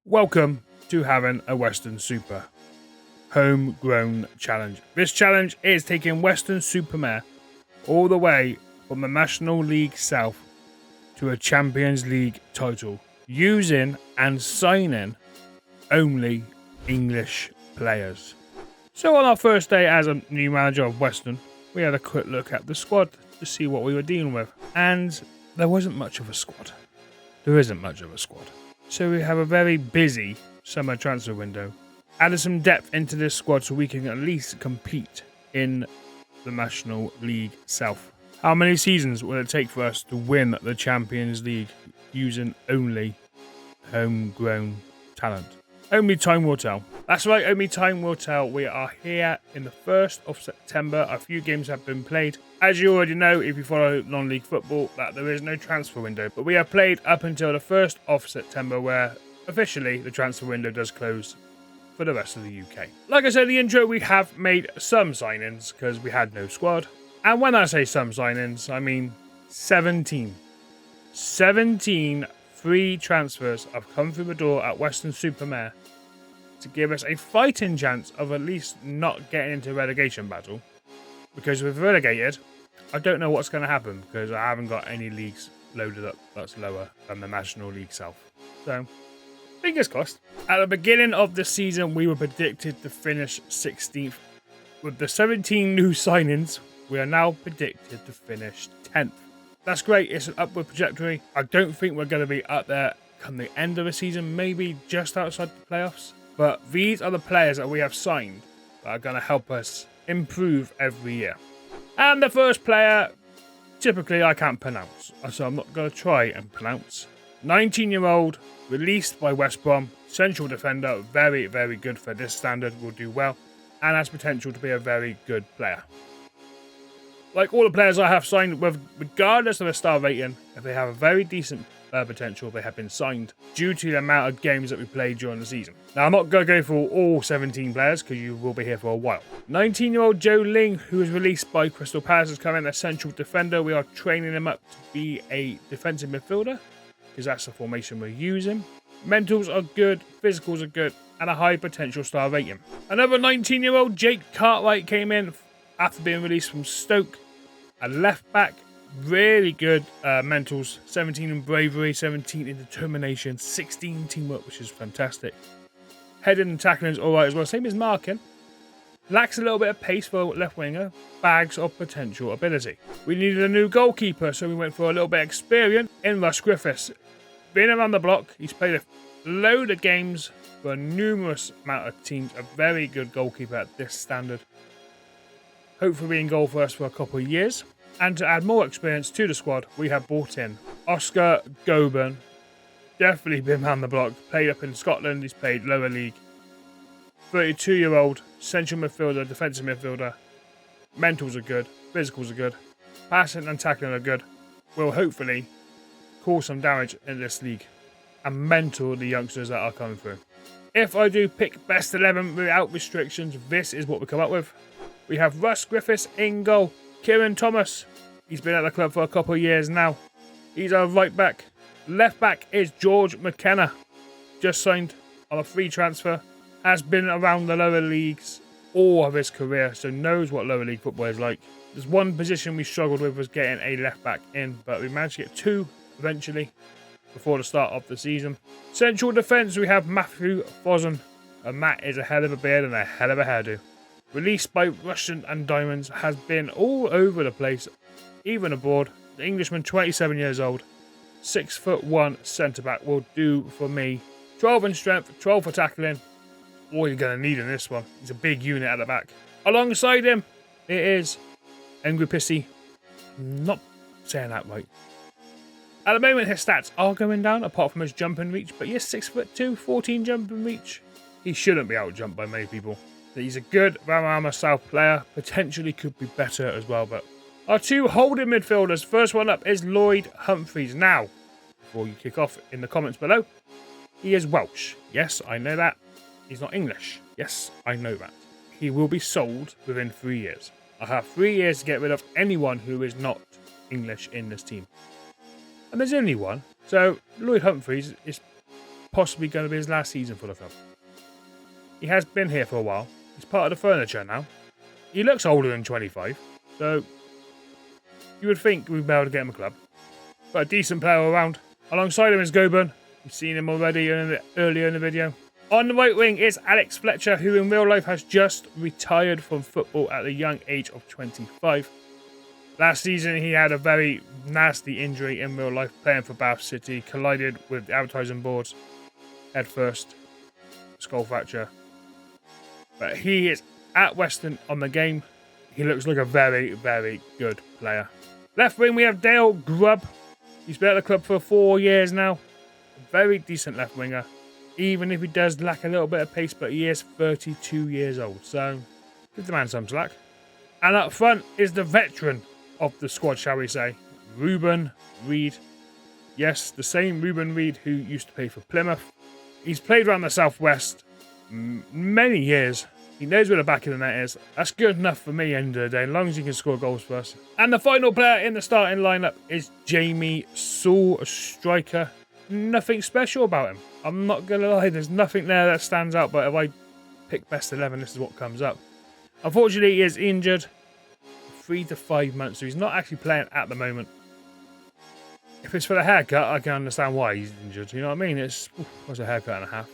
Welcome to having a Weston Super Homegrown challenge. This challenge is taking Weston Super Mare all the way from the National League South to a Champions League title using and signing only English players. So on our first day as a new manager of Weston, we had a quick look at the squad to see what we were dealing with, and there wasn't much of a squad. There isn't much of a squad. So we have a very busy summer transfer window. Added some depth into this squad so we can at least compete in the National League South. How many seasons will it take for us to win the Champions League using only homegrown talent? Only time will tell. That's right, only time will tell. We are here in the 1st of September. A few games have been played. As you already know, if you follow non-league football, that there is no transfer window. But we have played up until the 1st of September, where officially the transfer window does close for the rest of the UK. Like I said in the intro, we have made some signings because we had no squad. And when I say some signings, I mean 17. 17 free transfers have come through the door at Weston Super Mare to give us a fighting chance of at least not getting into a relegation battle. Because if we're relegated, I don't know what's going to happen because I haven't got any leagues loaded up that's lower than the National League South. So, fingers crossed. At the beginning of the season, we were predicted to finish 16th. With the 17 new signings, we are now predicted to finish 10th. That's great. It's an upward trajectory. I don't think we're going to be up there come the end of the season, maybe just outside the playoffs. But these are the players that we have signed that are going to help us improve every year. And the first player, typically I can't pronounce, so I'm not going to try and pronounce. 19-year-old, released by West Brom, central defender, very, very good for this standard, will do well, and has potential to be a very good player. Like all the players I have signed with, regardless of their star rating, if they have a very decent potential, they have been signed due to the amount of games that we played during the season. Now, I'm not going to go for all 17 players because you will be here for a while. 19-year-old Joe Ling, who was released by Crystal Palace, is coming as central defender. We are training him up to be a defensive midfielder because that's the formation we're using. Mentals are good, physicals are good, and a high potential star rating. Another 19-year-old Jake Cartwright came in after being released from Stoke. A left back, really good mentals, 17 in bravery, 17 in determination, 16 teamwork, which is fantastic. Heading and tackling is alright as well, same as marking. Lacks a little bit of pace for a left winger, bags of potential ability. We needed a new goalkeeper, so we went for a little bit of experience in Russ Griffiths. Been around the block, he's played a load of games for a numerous amount of teams, a very good goalkeeper at this standard. Hopefully be in goal for us for a couple of years. And to add more experience to the squad, we have brought in Oscar Goban. Definitely been around the block. Played up in Scotland. He's played lower league. 32-year-old central midfielder, defensive midfielder. Mentals are good. Physicals are good. Passing and tackling are good. Will hopefully cause some damage in this league and mentor the youngsters that are coming through. If I do pick best 11 without restrictions, this is what we come up with. We have Russ Griffiths in goal. Kieran Thomas, he's been at the club for a couple of years now. He's our right back. Left back is George McKenna, just signed on a free transfer. Has been around the lower leagues all of his career, so knows what lower league football is like. There's one position we struggled with was getting a left back in, but we managed to get two eventually before the start of the season. Central defence, we have Matthew Fossen. And Matt is a hell of a beard and a hell of a hairdo. Released by Russian and Diamonds, has been all over the place, even abroad. The Englishman, 27 years old, 6'1" centre-back will do for me. 12 in strength, 12 for tackling. All you're going to need in this one. He's a big unit at the back. Alongside him, it is Engripissi. Not saying that right. At the moment, his stats are going down, apart from his jumping reach, but he's 6'2", 14 jumping reach. He shouldn't be out-jumped by many people. He's a good Valderrama South player. Potentially could be better as well. But our two holding midfielders. First one up is Lloyd Humphries. Now, before you kick off in the comments below, he is Welsh. Yes, I know that. He's not English. Yes, I know that. He will be sold within 3 years. I have 3 years to get rid of anyone who is not English in this team. And there's only one. So Lloyd Humphries is possibly going to be his last season for the club. He has been here for a while. He's part of the furniture now. He looks older than 25, so you would think we'd be able to get him a club. But a decent player around. Alongside him is Goburn. You've seen him already earlier in the video. On the right wing is Alex Fletcher, who in real life has just retired from football at the young age of 25. Last season, he had a very nasty injury in real life, playing for Bath City, collided with the advertising boards, head first, skull fracture. But he is at Weston on the game. He looks like a very, very good player. Left wing, we have Dale Grubb. He's been at the club for 4 years now. A very decent left winger, even if he does lack a little bit of pace, but he is 32 years old, so give the man some slack. And up front is the veteran of the squad, shall we say, Ruben Reid. Yes, the same Ruben Reid who used to play for Plymouth. He's played around the southwest many years. He knows where the back of the net is. That's good enough for me end of the day, as long as he can score goals for us. And the final player in the starting lineup is Jamie Sewell, a striker. Nothing special about him. I'm not going to lie, there's nothing there that stands out, but if I pick best 11, this is what comes up. Unfortunately, he is injured 3 to 5 months, so he's not actually playing at the moment. If it's for the haircut, I can understand why he's injured. You know what I mean? It's a haircut and a half.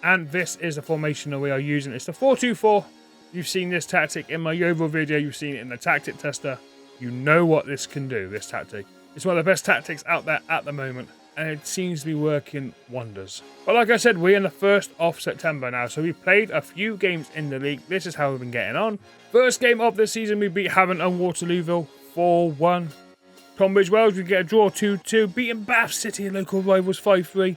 And this is the formation that we are using. It's the 4-2-4. You've seen this tactic in my Yeovil video. You've seen it in the tactic tester. You know what this can do, this tactic. It's one of the best tactics out there at the moment, and it seems to be working wonders. But like I said, we're in the 1st of September now, so we've played a few games in the league. This is how we've been getting on. First game of the season, we beat Havant and Waterlooville 4-1. Tonbridge Wells, we get a draw 2-2. Beating Bath City, local rivals 5-3.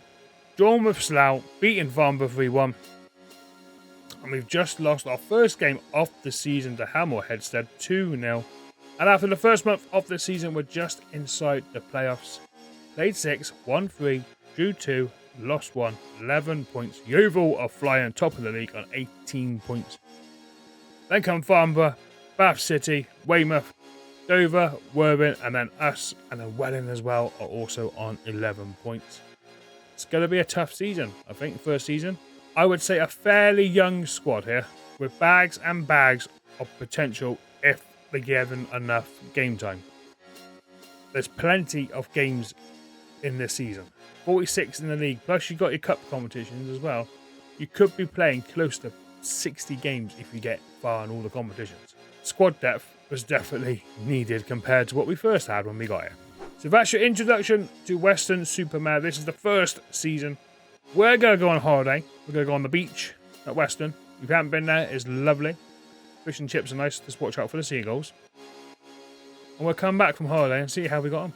Drawn with Slough, beating Farnborough 3-1. And we've just lost our first game of the season to Hamel Headstead 2-0. And after the first month of the season, we're just inside the playoffs. Played 6, won 3, drew 2, lost 1, 11 points. Yeovil are flying top of the league on 18 points. Then come Farnborough, Bath City, Weymouth, Dover, Worthing, and then us, and then Welling as well are also on 11 points. It's going to be a tough season, I think, first season. I would say a fairly young squad here, with bags and bags of potential if they're given enough game time. There's plenty of games in this season. 46 in the league, plus you've got your cup competitions as well. You could be playing close to 60 games if you get far in all the competitions. Squad depth was definitely needed compared to what we first had when we got here. So that's your introduction to Weston Super Mare. This is the first season. We're going to go on holiday. We're going to go on the beach at Weston. If you haven't been there, it's lovely. Fish and chips are nice. Just watch out for the seagulls. And we'll come back from holiday and see how we got on.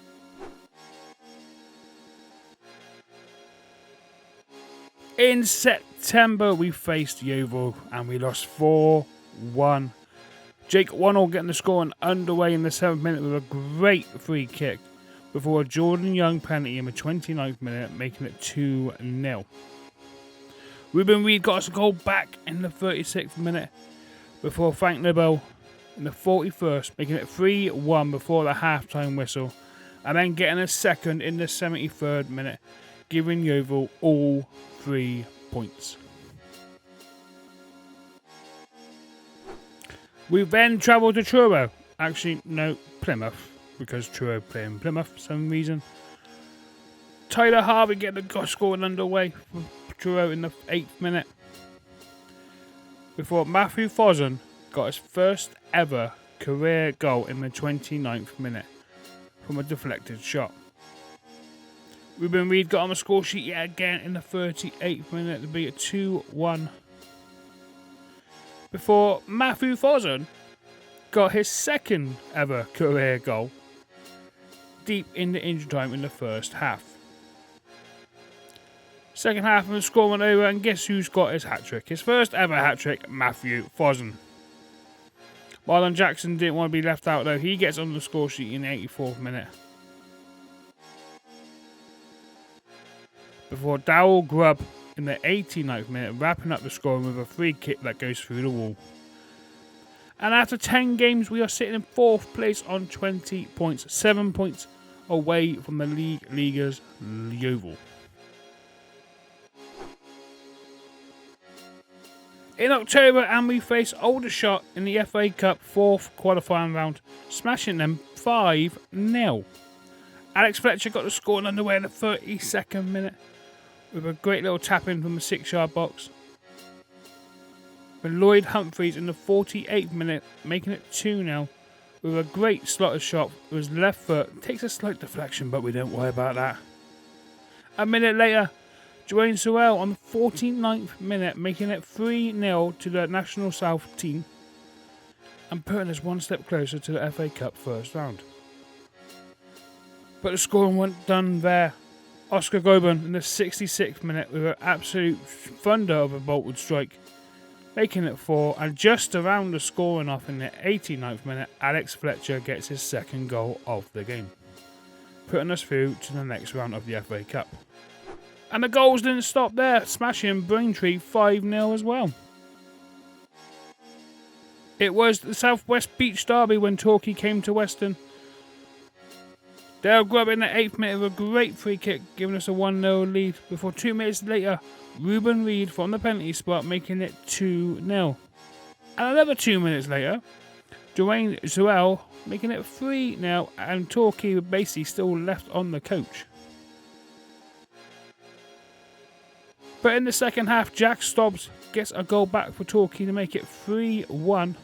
In September, we faced Yeovil and we lost 4-1. Jake Wannell getting the scoring underway in the 7th minute with a great free kick before a Jordan Young penalty in the 29th minute, making it 2-0. Ruben Reid got us a goal back in the 36th minute before Frank Nibel in the 41st, making it 3-1 before the half-time whistle, and then getting a second in the 73rd minute, giving Yeovil all 3 points. We then travelled to Truro. Actually, no, Plymouth, because Truro play in Plymouth for some reason. Tyler Harvey getting the goal scoring underway for Truro in the 8th minute, before Matthew Fossen got his first ever career goal in the 29th minute from a deflected shot. Ruben Reid got on the score sheet yet again in the 38th minute to be at 2-1. Before Matthew Fossen got his second ever career goal deep in the injury time in the first half. Second half of the score went over, and guess who's got his hat-trick? His first ever hat-trick, Matthew Fossen. Marlon Jackson didn't want to be left out though. He gets on the score sheet in the 84th minute. Before Dowell Grubb in the 89th minute wrapping up the scoring with a free kick that goes through the wall. And after 10 games, we are sitting in 4th place on 20 points, 7 points away from the league leaders, Yeovil. in October, and we face Aldershot in the FA Cup 4th qualifying round, smashing them 5-0. Alex Fletcher got the score underway in the 32nd minute with a great little tap in from the 6-yard box. With Lloyd Humphreys in the 48th minute, making it 2-0 with a great slaughter shot with his left foot. Takes a slight deflection, but we don't worry about that. A minute later, Dwayne Sorrell on the 49th minute, making it 3-0 to the National South team and putting us one step closer to the FA Cup first round. But the scoring wasn't done there. Oscar Goben in the 66th minute with an absolute thunder of a bolted strike, making it 4, and just around the scoring off in the 89th minute, Alex Fletcher gets his second goal of the game, putting us through to the next round of the FA Cup. And the goals didn't stop there, smashing Braintree 5-0 as well. It was the South West Beach Derby when Torquay came to Weston. Dale Grubb in the 8th minute with a great free kick, giving us a 1-0 lead, before 2 minutes later, Ruben Reid from the penalty spot making it 2-0. And another 2 minutes later, Dwayne Sorrell making it 3-0, and Torquay were basically still left on the coach. But in the second half, Jack Stobbs gets a goal back for Torquay to make it 3-1.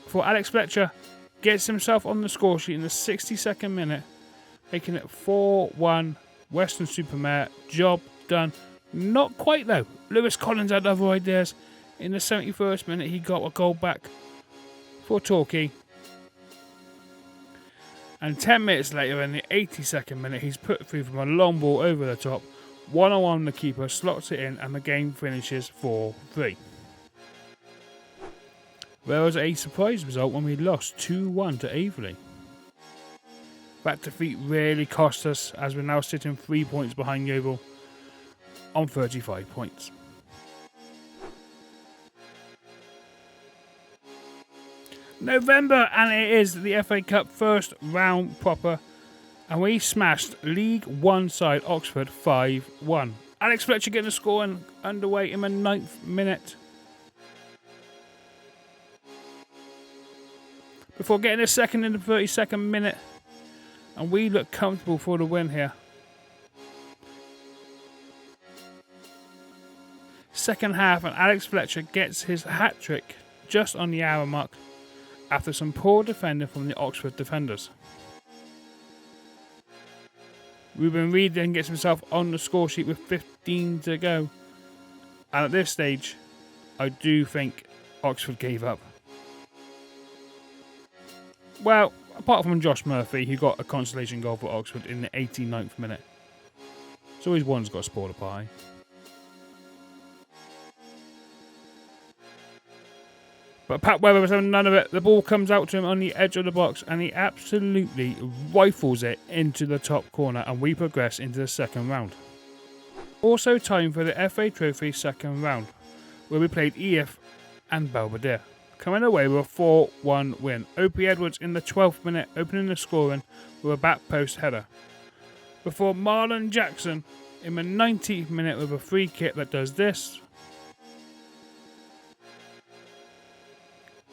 Before Alex Fletcher gets himself on the score sheet in the 62nd minute, making it 4-1. Weston Super Mare, job done. Not quite though. Lewis Collins had other ideas. In the 71st minute, he got a goal back for Torquay. And 10 minutes later, in the 82nd minute, he's put through from a long ball over the top. 1-on-1, the keeper slots it in, and the game finishes 4-3. There was a surprise result when we lost 2-1 to Averley. That defeat really cost us, as we're now sitting 3 points behind Yeovil on 35 points. November, and it is the FA Cup first round proper, and we smashed League One side Oxford 5-1. Alex Fletcher getting the score underway in the 9th minute, before getting a second in the 32nd minute, and we look comfortable for the win here. Second half, and Alex Fletcher gets his hat-trick just on the hour mark after some poor defending from the Oxford defenders. Ruben Reid then gets himself on the score sheet with 15 to go, and at this stage I do think Oxford gave up. Well, apart from Josh Murphy, who got a consolation goal for Oxford in the 89th minute. So always one's got to spoil the pie. But Pat Webber was having none of it. The ball comes out to him on the edge of the box, and he absolutely rifles it into the top corner, and we progress into the second round. Also time for the FA Trophy second round, where we played EF and Belvedere, coming away with a 4-1 win. Opie Edwards in the 12th minute opening the scoring with a back post header, before Marlon Jackson in the 90th minute with a free kick that does this.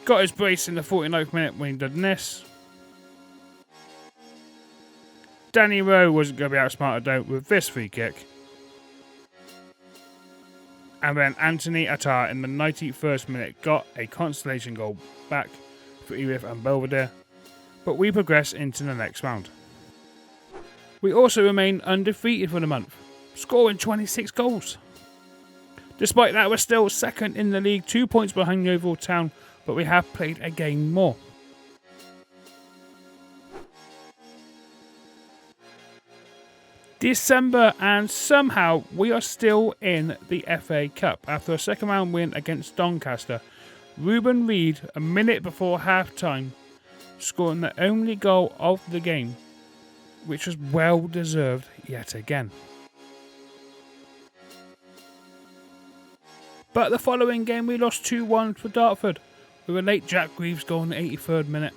Got his brace in the 49th minute when he did this. Danny Rowe wasn't going to be outsmarted though with this free kick. And then Anthony Attar in the 91st minute got a consolation goal back for EF and Belvedere. But we progress into the next round. We also remain undefeated for the month, scoring 26 goals. Despite that, we're still second in the league, 2 points behind Yeovil Town, but we have played a game more. December, and somehow we are still in the FA Cup after a second round win against Doncaster. Ruben Reid, a minute before half time, scoring the only goal of the game, which was well deserved yet again. But the following game we lost 2-1 for Dartford, with a late Jack Greaves goal in the 83rd minute,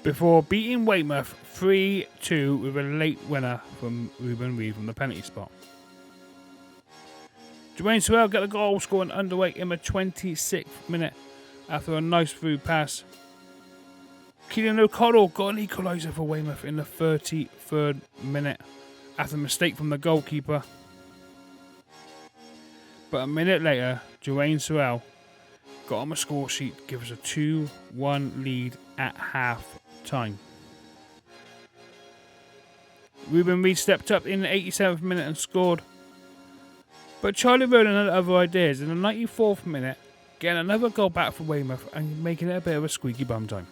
before beating Weymouth 3-2 with a late winner from Ruben Reid from the penalty spot. Dwayne Sorrell got the goal scoring underway in the 26th minute after a nice through pass. Keelan O'Connell got an equaliser for Weymouth in the 33rd minute after a mistake from the goalkeeper. But a minute later, Dwayne Sorrell got on the score sheet to give us a 2-1 lead at half time. Ruben Reid stepped up in the 87th minute and scored. But Charlie Rowland had other ideas in the 94th minute, getting another goal back for Weymouth and making it a bit of a squeaky bum time.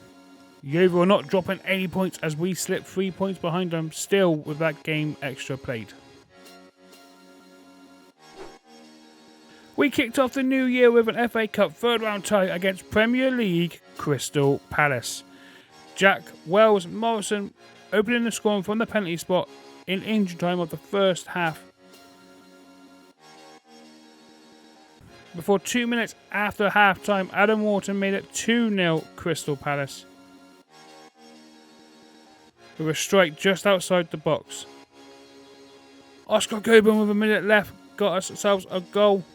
Yeovil are not dropping any points as we slipped 3 points behind them, still with that game extra played. We kicked off the new year with an FA Cup third round tie against Premier League Crystal Palace. Jack Wells Morrison opening the scoring from the penalty spot in injury time of the first half. Before 2 minutes after half time, Adam Wharton made it 2-0 Crystal Palace with a strike just outside the box. Oscar Coburn with a minute left got ourselves a goal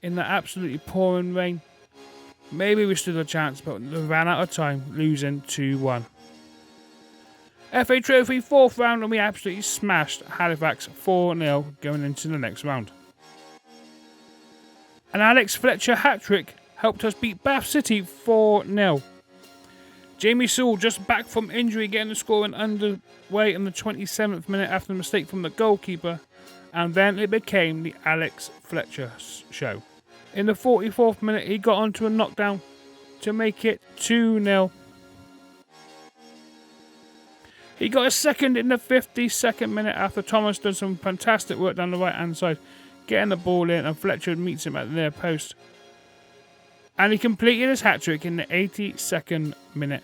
in the absolutely pouring rain. Maybe we stood a chance, but we ran out of time, losing 2-1. FA Trophy 4th round, and we absolutely smashed Halifax 4-0 going into the next round. An Alex Fletcher hat-trick helped us beat Bath City 4-0. Jamie Sewell just back from injury, getting the scoring underway in the 27th minute after a mistake from the goalkeeper, and then it became the Alex Fletcher show. In the 44th minute, he got onto a knockdown to make it 2-0. He got a second in the 52nd minute after Thomas did some fantastic work down the right-hand side, getting the ball in, and Fletcher meets him at the near post. And he completed his hat-trick in the 82nd minute.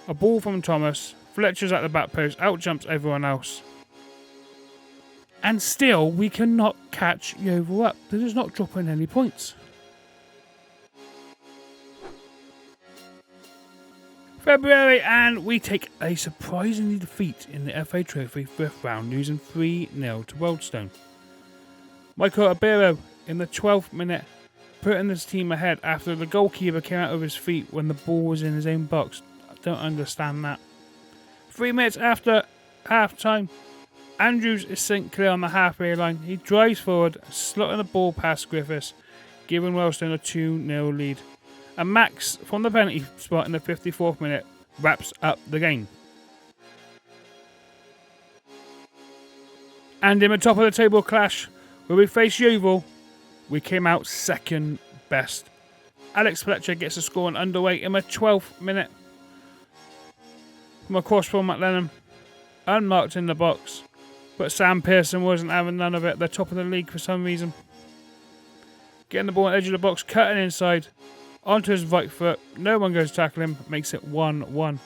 A ball from Thomas, Fletcher's at the back post, out-jumps everyone else. And still, we cannot catch Yeovil up. They're just not dropping any points. February, and we take a surprising defeat in the FA Trophy 5th round, losing 3-0 to Wealdstone. Michael Abero in the 12th minute, putting this team ahead after the goalkeeper came out of his feet when the ball was in his own box. I don't understand that. 3 minutes after half time, Andrews is sent clear on the halfway line. He drives forward, slotting the ball past Griffiths, giving Wealdstone a 2-0 lead. And Max, from the penalty spot in the 54th minute, wraps up the game. And in the top of the table clash, where we face Yeovil, we came out second best. Alex Fletcher gets the scoring underway in the 12th minute. From a cross from McLennan, unmarked in the box. But Sam Pearson wasn't having none of it. They're top of the league for some reason. Getting the ball on the edge of the box, cutting inside, onto his right foot. No one goes to tackle him, makes it 1-1.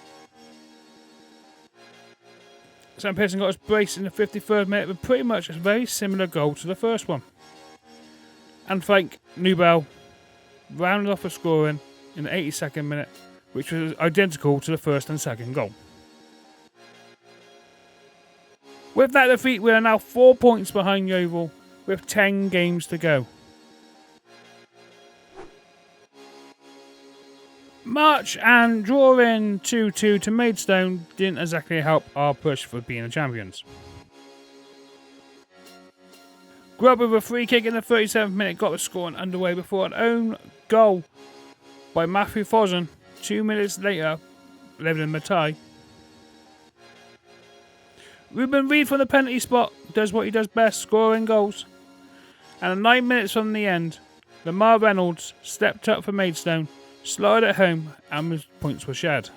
Sam Pearson got his brace in the 53rd minute with pretty much a very similar goal to the first one. And Frank Newbell rounded off the scoring in the 82nd minute, which was identical to the first and second goal. With that defeat, we are now 4 points behind Yeovil with 10 games to go. March and drawing 2-2 to Maidstone didn't exactly help our push for being the champions. Grubb with a free kick in the 37th minute got the scoring underway before an own goal by Matthew Fossen 2 minutes later, levelling the tie. Ruben Reid from the penalty spot does what he does best, scoring goals. And 9 minutes from the end, Lamar Reynolds stepped up for Maidstone, slotted it home, and his points were shared.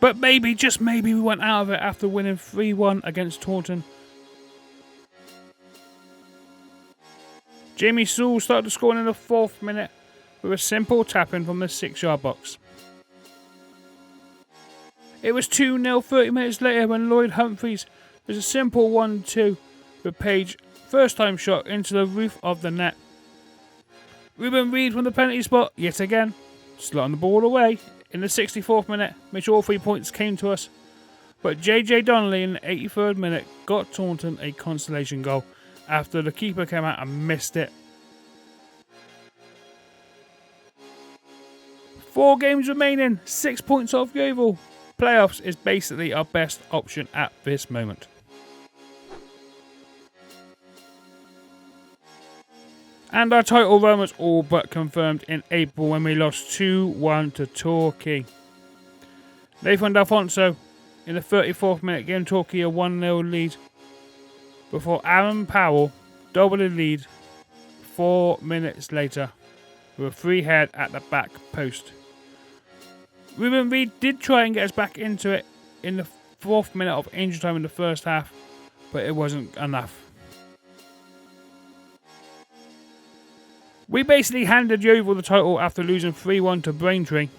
But maybe, just maybe, we went out of it after winning 3-1 against Taunton. Jamie Sewell started scoring in the 4th minute with a simple tap-in from the 6-yard box. It was 2-0 30 minutes later when Lloyd Humphries was a simple 1-2 with Page first time shot into the roof of the net. Ruben Reid from the penalty spot yet again, slotting the ball away in the 64th minute, made sure all 3 points came to us. But JJ Donnelly in the 83rd minute got Taunton a consolation goal after the keeper came out and missed it. 4 games remaining, 6 points off Yeovil. Playoffs is basically our best option at this moment. And our title run was all but confirmed in April when we lost 2-1 to Torquay. Nathan Alfonso in the 34th minute gave Torquay a 1-0 lead before Aaron Powell doubled the lead 4 minutes later with a free head at the back post. Ruben Reid did try and get us back into it in the 4th minute of injury time in the first half, but it wasn't enough. We basically handed Yeovil the title after losing 3-1 to Braintree.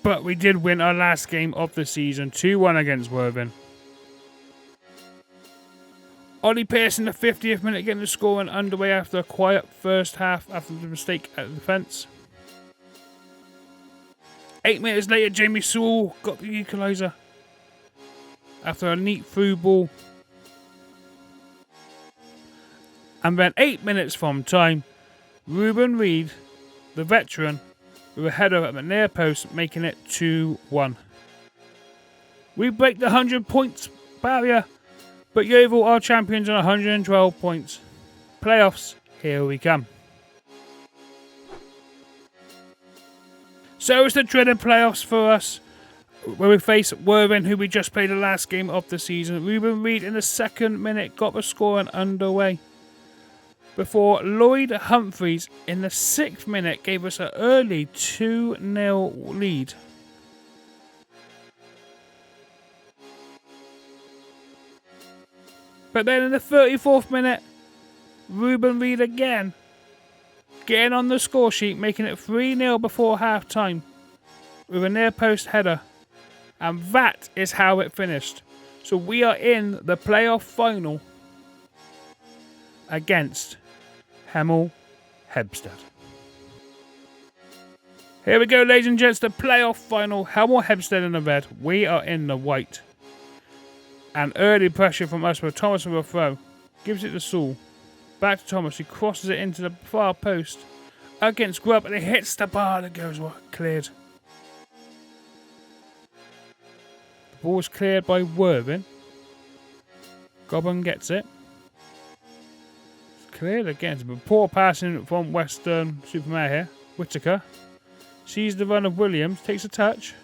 But we did win our last game of the season, 2-1 against Worthing. Ollie Pearce in the 50th minute getting the scoring underway after a quiet first half after the mistake at the defence. 8 minutes later, Jamie Sewell got the equaliser after a neat through ball. And then 8 minutes from time, Ruben Reid, the veteran, with a header at the near post, making it 2-1. We break the 100 points barrier, but Yeovil are champions on 112 points. Playoffs, here we come. So it's the dreaded playoffs for us, where we face Worthing, who we just played the last game of the season. Ruben Reid in the 2nd minute got the scoring underway, before Lloyd Humphreys in the 6th minute gave us an early 2-0 lead. But then in the 34th minute, Ruben Reid again getting on the score sheet, making it 3-0 before half time with a near post header. And that is how it finished. So we are in the playoff final against Hemel Hempstead. Here we go, ladies and gents, the playoff final. Hemel Hempstead in the red. We are in the white. And early pressure from us with Thomas with a throw. Gives it to Saul. Back to Thomas. He crosses it into the far post against Grubb, and it hits the bar that goes cleared. The ball is cleared by Worthing. Goblin gets it. It's cleared again. It's a poor passing from Weston Super Mare here. Whittaker sees the run of Williams, takes a touch,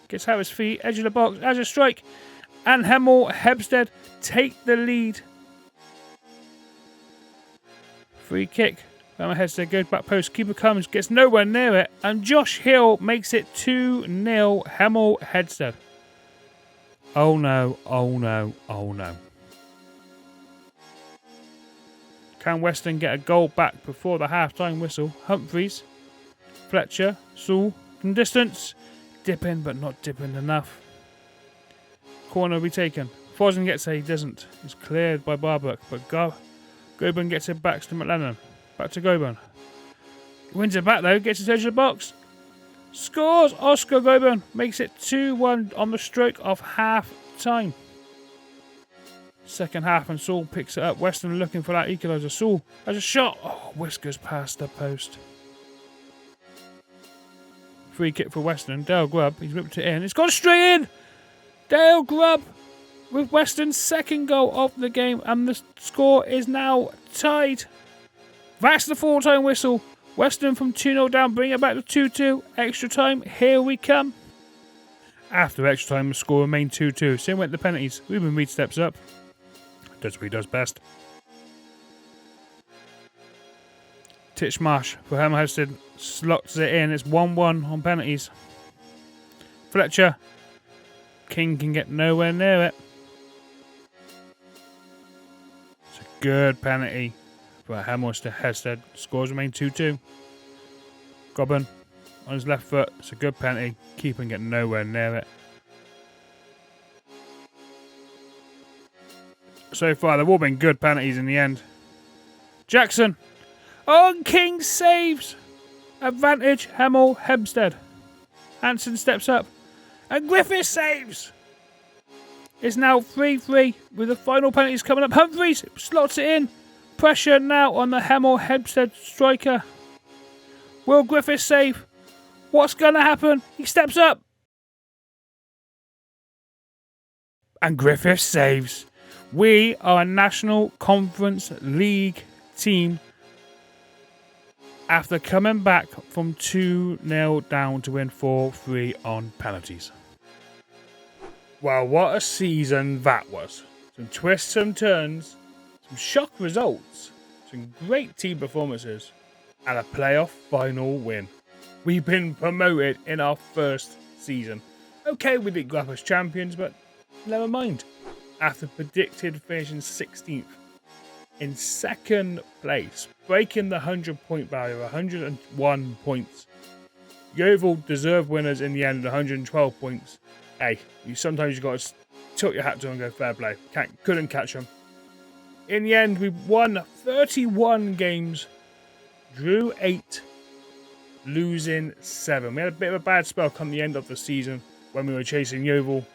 gets out his feet, edge of the box, has a strike, and Hemel Hempstead take the lead. Free kick. Hemel Hempstead goes back post. Keeper comes, gets nowhere near it, and Josh Hill makes it 2-0 Hemel Hempstead. Oh no, oh no, oh no. Can Weston get a goal back before the half-time whistle? Humphreys, Fletcher, Sewell from distance. Dipping, but not dipping enough. Corner will be taken. Fosun gets it, he doesn't. It's cleared by Barbuck, but Goban gets it back to McLennan. Back to Goban. He wins it back though, gets it edge of the box. Scores! Oscar Goban makes it 2-1 on the stroke of half-time. Second half, and Saul picks it up. Weston looking for that equaliser. Saul has a shot. Oh, whiskers past the post. Free kick for Weston. Dale Grubb, he's whipped it in. It's gone straight in! Dale Grubb with Weston's second goal of the game, and the score is now tied. That's the full-time whistle. Weston from 2-0 down, bring it back to 2-2. Extra time, here we come. After extra time, the score remained 2-2. Same went the penalties. Ruben Reid steps up. Does what he does best. Titchmarsh for Hemel Hempstead slots it in. It's 1-1 on penalties. Fletcher. King can get nowhere near it. It's a good penalty for Hemel Hempstead. Scores remain 2-2. Goblin on his left foot. It's a good penalty. Keeper can get nowhere near it. So far, they've all been good penalties in the end. Jackson. Oh, and King saves. Advantage, Hemel Hempstead. Hansen steps up. And Griffiths saves. It's now 3-3 with the final penalties coming up. Humphries slots it in. Pressure now on the Hemel Hempstead striker. Will Griffiths save? What's going to happen? He steps up. And Griffiths saves. We are a National Conference League team after coming back from 2-0 down to win 4-3 on penalties. Well, what a season that was. Some twists, some turns, some shock results, some great team performances, and a playoff final win. We've been promoted in our first season. Okay, we didn't go up as champions, but never mind. After predicted finishing 16th, in second place, breaking the 100-point barrier, 101 points. Yeovil deserved winners in the end, 112 points. Hey, sometimes you got to tilt your hat to them and go fair play. Couldn't catch them. In the end, we won 31 games, drew 8, losing 7. We had a bit of a bad spell come the end of the season when we were chasing Yeovil.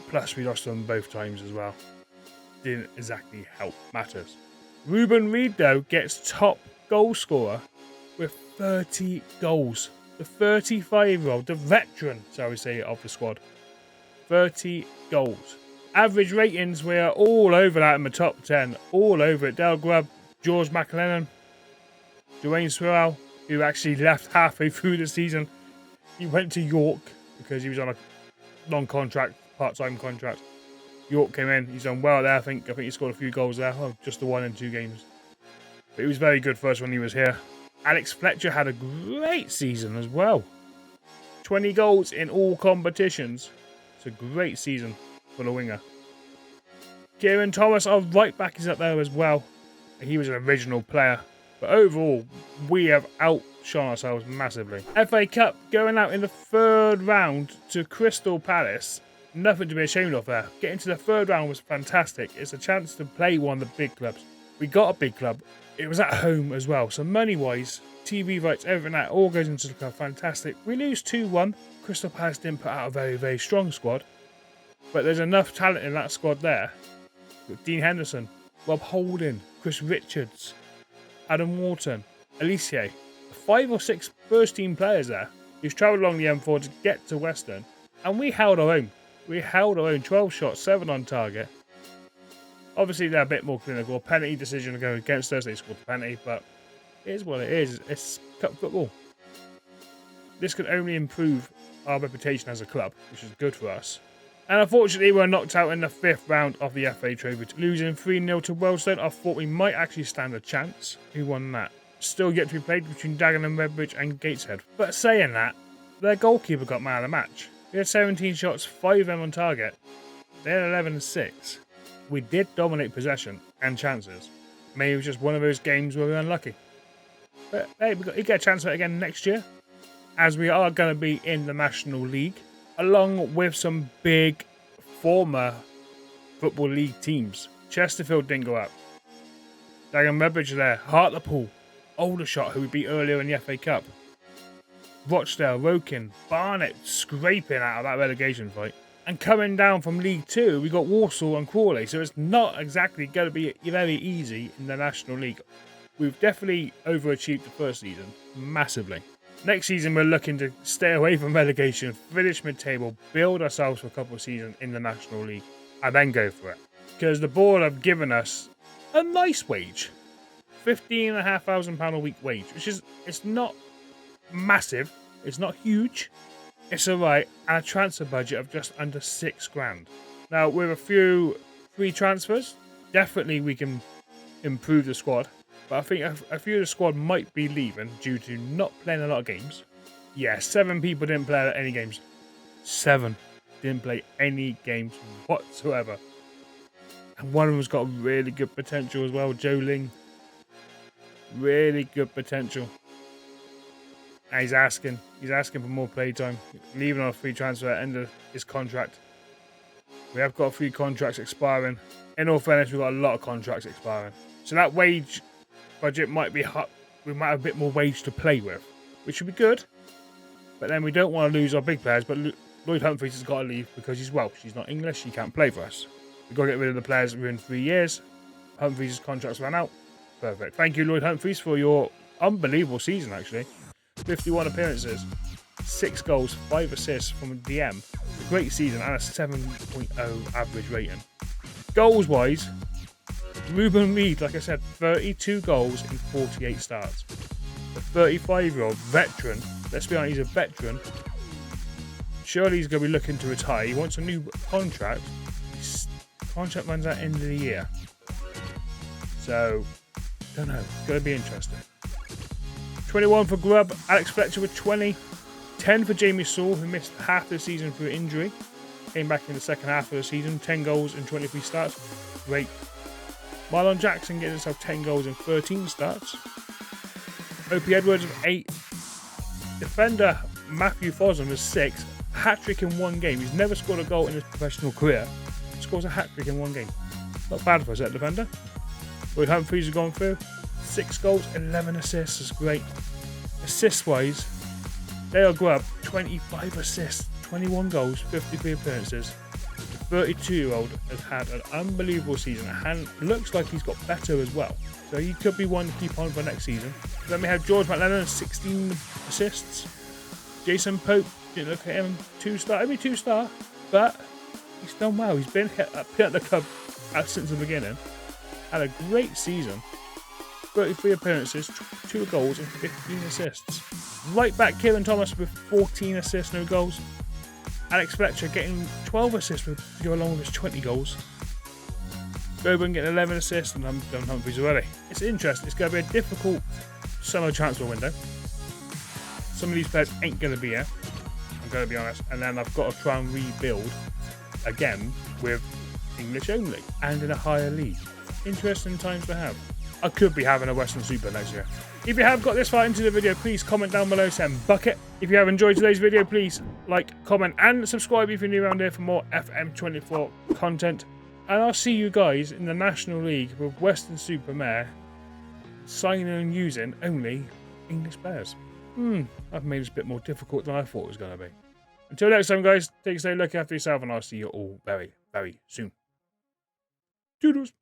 Plus, we lost them both times as well. Didn't exactly help matters. Ruben Reid, though, gets top goal scorer with 30 goals. The 35-year-old, the veteran, shall we say, of the squad. 30 goals. Average ratings, we are all over that in the top 10. All over it. Dale Grubb, George McLennan, Dwayne Swirl, who actually left halfway through the season. He went to York because he was on a long contract, part-time contract. York came in. He's done well there, I think. He scored a few goals there. Oh, just the 1 in 2 games. But he was very good first when he was here. Alex Fletcher had a great season as well. 20 goals in all competitions. It's a great season for the winger. Kieran Thomas, our right back, is up there as well. He was an original player. But overall, we have outshone ourselves massively. FA Cup going out in the 3rd round to Crystal Palace. Nothing to be ashamed of there. Getting to the 3rd round was fantastic. It's a chance to play one of the big clubs. We got a big club. It was at home as well. So money-wise, TV rights, everything that all goes into the club. Fantastic. We lose 2-1. Crystal Palace didn't put out a very, very strong squad. But there's enough talent in that squad there. With Dean Henderson, Rob Holding, Chris Richards, Adam Wharton, Alicia. 5 or 6 first-team players there who's travelled along the M4 to get to Weston. And we held our own. We held our own. 12 shots, 7 on target. Obviously, they're a bit more clinical. Penalty decision to go against us. They scored the penalty, but it is what it is. It's cup football. This can only improve our reputation as a club, which is good for us. And unfortunately, we're knocked out in the 5th round of the FA Trophy, losing 3-0 to Wealdstone. I thought we might actually stand a chance. Who won that? Still yet to be played between Dagenham, Redbridge and Gateshead. But saying that, their goalkeeper got man of the match. We had 17 shots, 5 of them on target. They had 11 and 6. We did dominate possession and chances. Maybe it was just one of those games where we were unlucky. But hey, you get a chance for it again next year, as we are going to be in the National League, along with some big former Football League teams. Chesterfield didn't go up. Dagenham Redbridge are there. Hartlepool, Aldershot, who we beat earlier in the FA Cup. Rochdale, Woking, Barnet scraping out of that relegation fight. And coming down from League 2, we got Walsall and Crawley, so it's not exactly going to be very easy in the National League. We've definitely overachieved the first season, massively. Next season, we're looking to stay away from relegation, finish mid-table, build ourselves for a couple of seasons in the National League, and then go for it. Because the board have given us a nice wage. £15,500 a week wage, which is, it's not massive, it's not huge. It's alright, and a transfer budget of just under £6,000. Now, with a few free transfers, definitely we can improve the squad. But I think a few of the squad might be leaving due to not playing a lot of games. Yeah, 7 people didn't play any games. 7 didn't play any games whatsoever. And one of them's got really good potential as well, Joe Ling. Really good potential. And he's asking for more playtime, leaving on a free transfer at the end of his contract. We have got a few contracts expiring. In all fairness, we've got a lot of contracts expiring. So that wage budget might be hot. We might have a bit more wage to play with, which would be good. But then we don't want to lose our big players, but Lloyd Humphries has got to leave because he's Welsh. He's not English. He can't play for us. We've got to get rid of the players within 3 years. Humphries' contract's run out. Perfect. Thank you, Lloyd Humphries, for your unbelievable season, actually. 51 appearances, 6 goals, 5 assists from a DM. A great season and a 7.0 average rating. Goals-wise, Ruben Reed, like I said, 32 goals in 48 starts. The 35-year-old veteran, let's be honest, he's a veteran. Surely he's going to be looking to retire. He wants a new contract. His contract runs out end of the year. So, don't know. It's going to be interesting. 21 for Grubb. Alex Fletcher with 20. 10 for Jamie Saul, who missed half the season through injury. Came back in the second half of the season. 10 goals in 23 starts. Great. Marlon Jackson getting himself 10 goals in 13 starts. Opie Edwards with 8. Defender Matthew Fossum with 6. Hat-trick in 1 game. He's never scored a goal in his professional career. Scores a hat-trick in 1 game. Not bad for us, that defender. Lloyd Humphries has gone through. 6 goals, 11 assists. That's great. Assist-wise, Dale Grubb, 25 assists, 21 goals, 53 appearances. The 32-year-old has had an unbelievable season and looks like he's got better as well. So he could be one to keep on for next season. Then we have George McLennan, 16 assists. Jason Pope, didn't look at him, 2-star. Maybe 2-star, but he's done well. He's been at the club since the beginning. Had a great season. 33 appearances, 2 goals and 15 assists. Right back, Kieran Thomas with 14 assists, no goals. Alex Fletcher getting 12 assists to go along with his 20 goals. Goban getting 11 assists, and I'm done Humphries already. It's interesting. It's going to be a difficult summer transfer window. Some of these players ain't going to be here, I'm going to be honest. And then I've got to try and rebuild again with English only and in a higher league. Interesting times to have. I could be having a Weston Super next year. If you have got this far into the video, please comment down below saying bucket. If you have enjoyed today's video, please like, comment and subscribe if you're new around here for more FM24 content. And I'll see you guys in the National League with Weston Super Mare signing and using only English players. I've made this a bit more difficult than I thought it was going to be. Until next time, guys, take a stay, look after yourself, and I'll see you all very, very soon. Toodles.